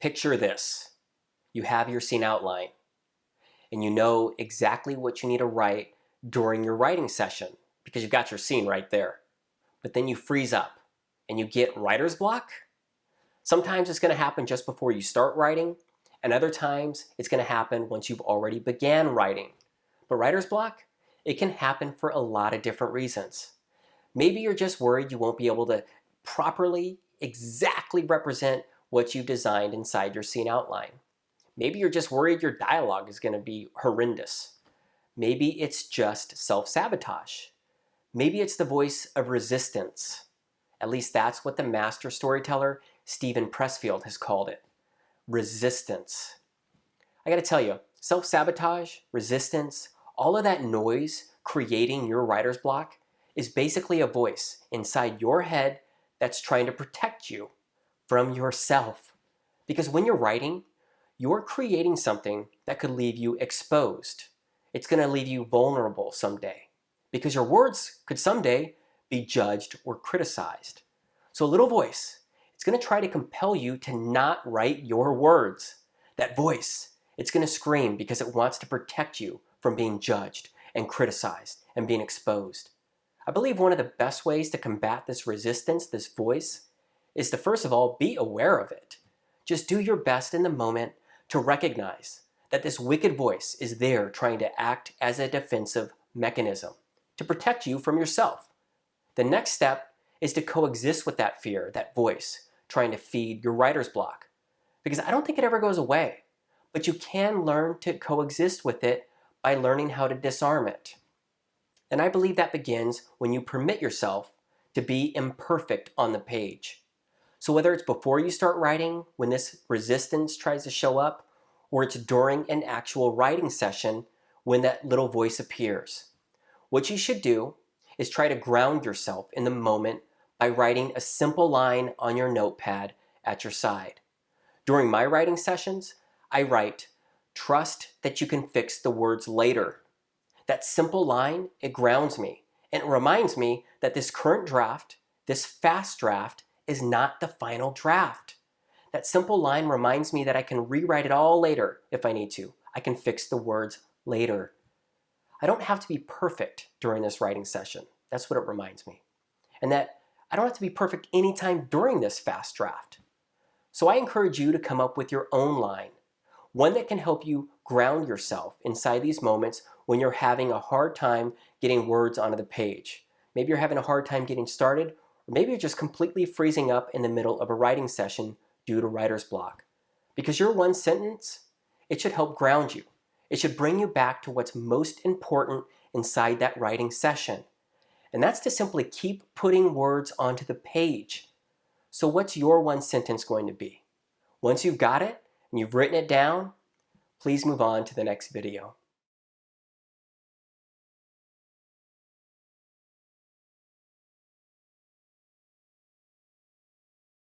Picture this. You have your scene outline and you know exactly what you need to write during your writing session because you've got your scene right there. But then you freeze up and you get writer's block. Sometimes it's going to happen just before you start writing, and other times it's going to happen once you've already began writing. But writer's block, it can happen for a lot of different reasons. Maybe you're just worried you won't be able to properly, exactly represent what you've designed inside your scene outline. Maybe you're just worried your dialogue is going to be horrendous. Maybe it's just self-sabotage. Maybe it's the voice of resistance. At least that's what the master storyteller Steven Pressfield has called it. Resistance. I gotta tell you, self-sabotage, resistance, all of that noise creating your writer's block is basically a voice inside your head that's trying to protect you from yourself. Because when you're writing, you're creating something that could leave you exposed. It's going to leave you vulnerable someday because your words could someday be judged or criticized. So a little voice, it's going to try to compel you to not write your words. That voice, it's going to scream because it wants to protect you from being judged and criticized and being exposed. I believe one of the best ways to combat this resistance, this voice, is to first of all be aware of it. Just do your best in the moment to recognize that this wicked voice is there trying to act as a defensive mechanism to protect you from yourself. The next step is to coexist with that fear, that voice trying to feed your writer's block. Because I don't think it ever goes away, but you can learn to coexist with it by learning how to disarm it. And I believe that begins when you permit yourself to be imperfect on the page. So whether it's before you start writing, when this resistance tries to show up, or it's during an actual writing session when that little voice appears, what you should do is try to ground yourself in the moment by writing a simple line on your notepad at your side. During my writing sessions, I write, "Trust that you can fix the words later." That simple line, it grounds me, and it reminds me that this current draft, this fast draft, is not the final draft. That simple line reminds me that I can rewrite it all later if I need to. I can fix the words later. I don't have to be perfect during this writing session. That's what it reminds me. And that I don't have to be perfect anytime during this fast draft. So I encourage you to come up with your own line, one that can help you ground yourself inside these moments when you're having a hard time getting words onto the page. Maybe you're having a hard time getting started, or maybe you're just completely freezing up in the middle of a writing session due to writer's block. Because your one sentence, it should help ground you. It should bring you back to what's most important inside that writing session. And that's to simply keep putting words onto the page. So what's your one sentence going to be? Once you've got it and you've written it down, please move on to the next video.